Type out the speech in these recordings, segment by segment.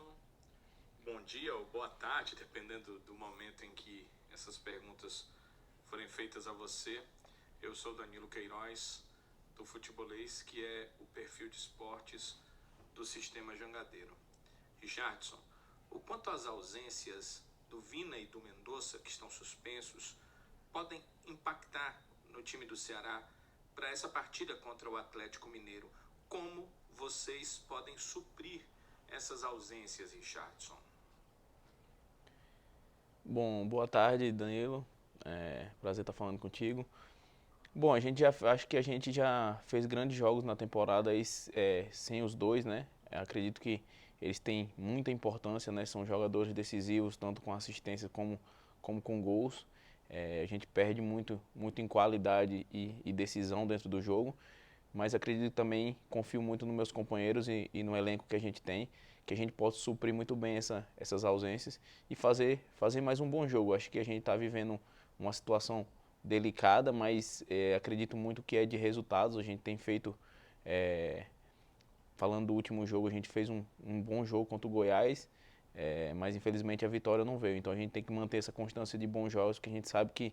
Richardson. Bom dia ou boa tarde, dependendo do momento em que essas perguntas forem feitas a você. Eu sou Danilo Queiroz, do Futebolês, que é o perfil de esportes do Sistema Jangadeiro. Richardson, o quanto às ausências do Vina e do Mendonça, que estão suspensos, podem impactar no time do Ceará para essa partida contra o Atlético Mineiro? Como vocês podem suprir essas ausências, Richardson? Bom, boa tarde, Danilo. Prazer estar falando contigo. Bom, acho que a gente já fez grandes jogos na temporada aí, sem os dois, né? Acredito que eles têm muita importância, né? São jogadores decisivos, tanto com assistência como com gols. A gente perde muito em qualidade e decisão dentro do jogo, mas acredito também, confio muito nos meus companheiros e no elenco que a gente tem, que a gente possa suprir muito bem essas ausências e fazer mais um bom jogo. Acho que a gente está vivendo uma situação delicada, mas acredito muito que é de resultados. A gente tem feito, falando do último jogo, a gente fez um bom jogo contra o Goiás, mas infelizmente a vitória não veio. Então a gente tem que manter essa constância de bons jogos, que a gente sabe que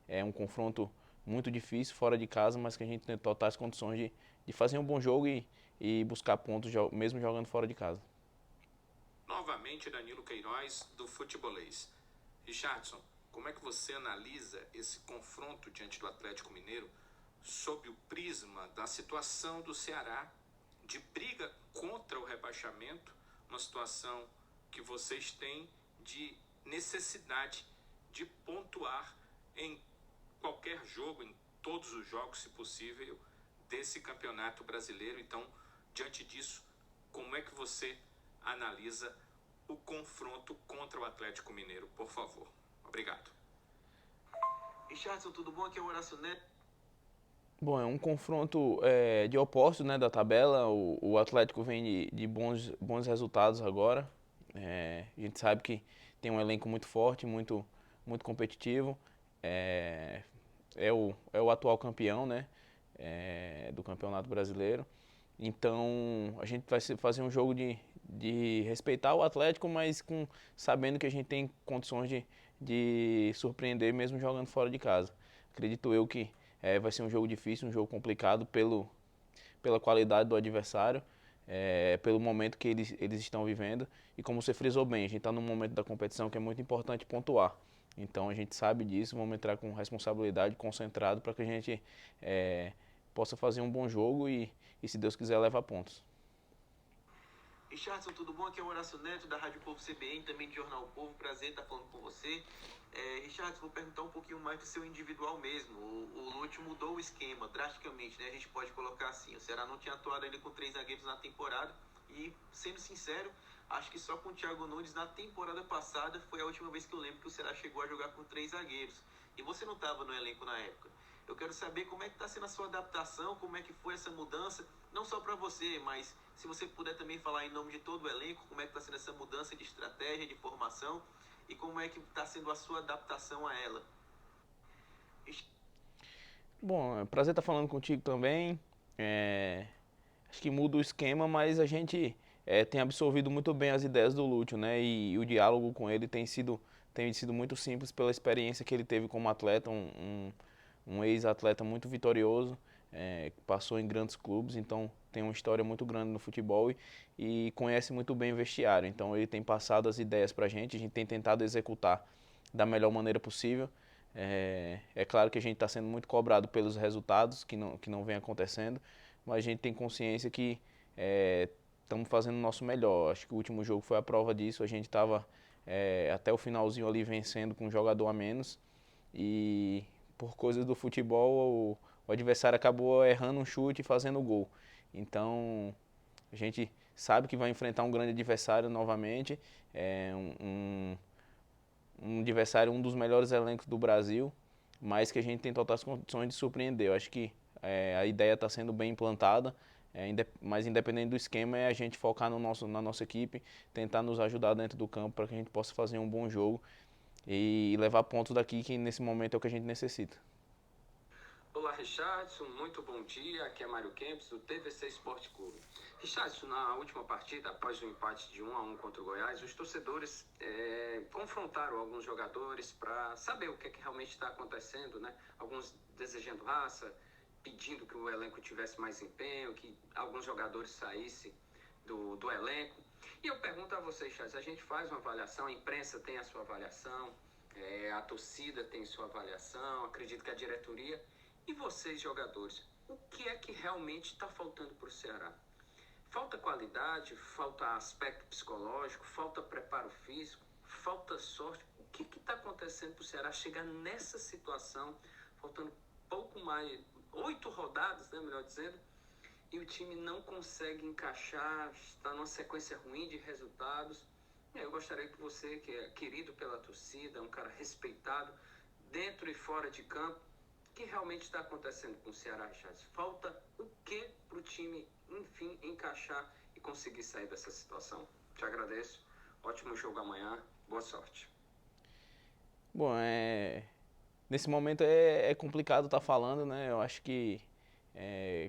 é um confronto muito difícil fora de casa, mas que a gente tem totais condições de fazer um bom jogo e buscar pontos mesmo jogando fora de casa. Novamente, Danilo Queiroz, do Futebolês. Richardson, como é que você analisa esse confronto diante do Atlético Mineiro sob o prisma da situação do Ceará, de briga contra o rebaixamento, uma situação que vocês têm de necessidade de pontuar em qualquer jogo, em todos os jogos, se possível, desse campeonato brasileiro? Então, diante disso, como é que você analisa o confronto contra o Atlético Mineiro, por favor? Obrigado. Richardson, tudo bom? Aqui é o Horácio Neto. Bom, é um confronto de opostos, né, da tabela. O Atlético vem de bons resultados agora. A gente sabe que tem um elenco muito forte, muito competitivo. É o atual campeão, né, do Campeonato Brasileiro. Então a gente vai fazer um jogo de respeitar o Atlético, mas sabendo que a gente tem condições de surpreender mesmo jogando fora de casa. Acredito eu que vai ser um jogo difícil, um jogo complicado pela qualidade do adversário, pelo momento que eles estão vivendo. E como você frisou bem, a gente está num momento da competição que é muito importante pontuar. Então a gente sabe disso, vamos entrar com responsabilidade, concentrado, para que a gente possa fazer um bom jogo e se Deus quiser, levar pontos. Richardson, tudo bom? Aqui é o Horácio Neto, da Rádio Povo CBN, também de Jornal o Povo. Prazer estar falando com você. Richardson, vou perguntar um pouquinho mais do seu individual mesmo. O Lúcio mudou o esquema drasticamente, né? A gente pode colocar assim. O Ceará não tinha atuado ali com 3 zagueiros na temporada. E, sendo sincero, acho que só com o Thiago Nunes na temporada passada foi a última vez que eu lembro que o Ceará chegou a jogar com 3 zagueiros. E você não estava no elenco na época. Eu quero saber como é que está sendo a sua adaptação, como é que foi essa mudança, não só para você, mas se você puder também falar em nome de todo o elenco, como é que está sendo essa mudança de estratégia, de formação, e como é que está sendo a sua adaptação a ela. Bom, é um prazer estar falando contigo também. Acho que muda o esquema, mas a gente tem absorvido muito bem as ideias do Lúcio, né? E o diálogo com ele tem sido muito simples pela experiência que ele teve como atleta, um ex-atleta muito vitorioso, que passou em grandes clubes, então tem uma história muito grande no futebol e conhece muito bem o vestiário. Então ele tem passado as ideias para a gente tem tentado executar da melhor maneira possível. É claro que a gente está sendo muito cobrado pelos resultados que não vem acontecendo, mas a gente tem consciência que estamos fazendo o nosso melhor. Acho que o último jogo foi a prova disso. A gente estava até o finalzinho ali vencendo com um jogador a menos e por coisas do futebol o adversário acabou errando um chute e fazendo gol. Então a gente sabe que vai enfrentar um grande adversário novamente, um adversário, um dos melhores elencos do Brasil, mas que a gente tem totais condições de surpreender. Eu acho que a ideia está sendo bem implantada, mas independente do esquema, é a gente focar na nossa equipe, tentar nos ajudar dentro do campo para que a gente possa fazer um bom jogo e levar pontos daqui, que nesse momento é o que a gente necessita. Olá, Richardson, muito bom dia. Aqui é Mário Kempis, do TVC Esporte Clube. Richardson, Richardson, na última partida, após o empate de 1-1 contra o Goiás, os torcedores confrontaram alguns jogadores para saber o que, é que realmente está acontecendo, né? Alguns desejando raça, pedindo que o elenco tivesse mais empenho, que alguns jogadores saíssem do elenco. E eu pergunto a vocês, Richardson, a gente faz uma avaliação, a imprensa tem a sua avaliação, a torcida tem sua avaliação, acredito que a diretoria. E vocês, jogadores, o que é que realmente está faltando para o Ceará? Falta qualidade, falta aspecto psicológico, falta preparo físico, falta sorte. O que está acontecendo para o Ceará chegar nessa situação, faltando pouco mais, 8 rodadas, né, melhor dizendo, e o time não consegue encaixar, está numa sequência ruim de resultados. Eu gostaria que você, que é querido pela torcida, um cara respeitado, dentro e fora de campo, o que realmente está acontecendo com o Ceará, Richardson? Falta o que para o time, enfim, encaixar e conseguir sair dessa situação? Te agradeço. Ótimo jogo amanhã. Boa sorte. Bom, nesse momento é complicado estar falando, né? Eu acho que,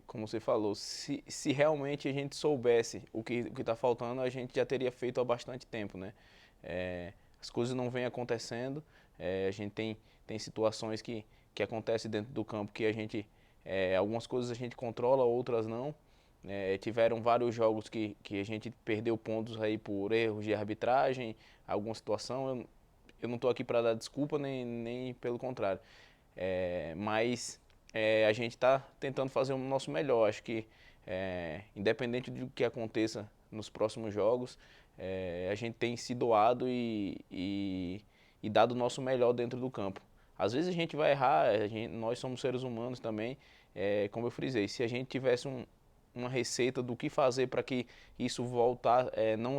como você falou, se realmente a gente soubesse o que está faltando, a gente já teria feito há bastante tempo, né? As coisas não vêm acontecendo, a gente tem situações que acontecem dentro do campo que a gente, algumas coisas a gente controla, outras não. Tiveram vários jogos que a gente perdeu pontos aí por erros de arbitragem, alguma situação. Eu não estou aqui para dar desculpa, nem pelo contrário. Mas a gente está tentando fazer o nosso melhor. Acho que, independente do que aconteça nos próximos jogos, a gente tem se doado e dado o nosso melhor dentro do campo. Às vezes a gente vai errar, nós somos seres humanos também, como eu frisei. Se a gente tivesse uma receita do que fazer para que isso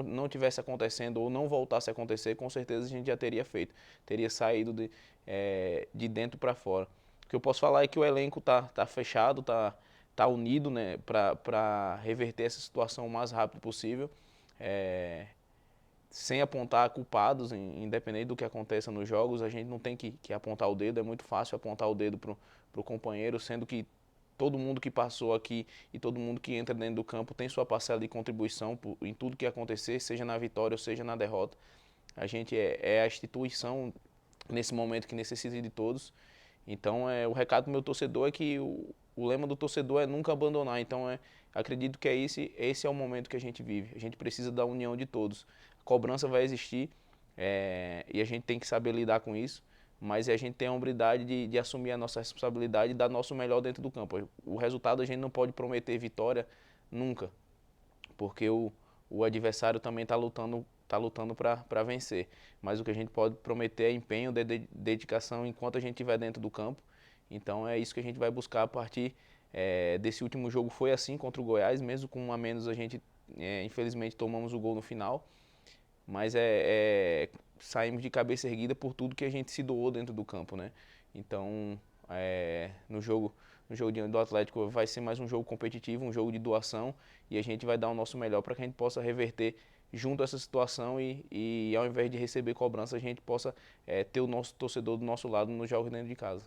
não tivesse acontecendo ou não voltasse a acontecer, com certeza a gente já teria feito, teria saído de dentro para fora. O que eu posso falar é que o elenco tá fechado, tá unido, né, para reverter essa situação o mais rápido possível, sem apontar culpados, independente do que aconteça nos jogos. A gente não tem que apontar o dedo, é muito fácil apontar o dedo pro companheiro, sendo que todo mundo que passou aqui e todo mundo que entra dentro do campo tem sua parcela de contribuição em tudo que acontecer, seja na vitória ou seja na derrota. A gente é a instituição nesse momento que necessita de todos. Então, o recado do meu torcedor é que o lema do torcedor é nunca abandonar. Então, acredito que esse é o momento que a gente vive. A gente precisa da união de todos. A cobrança vai existir, e a gente tem que saber lidar com isso. Mas a gente tem a hombridade de assumir a nossa responsabilidade e dar nosso melhor dentro do campo. O resultado a gente não pode prometer vitória nunca, porque o adversário também está lutando para vencer. Mas o que a gente pode prometer é empenho, dedicação enquanto a gente estiver dentro do campo. Então é isso que a gente vai buscar a partir desse último jogo. Foi assim contra o Goiás, mesmo com um a menos a gente infelizmente tomamos o gol no final. Mas saímos de cabeça erguida por tudo que a gente se doou dentro do campo, né? Então, no jogo diante do Atlético vai ser mais um jogo competitivo, um jogo de doação, e a gente vai dar o nosso melhor para que a gente possa reverter junto a essa situação e ao invés de receber cobrança, a gente possa ter o nosso torcedor do nosso lado nos jogos dentro de casa.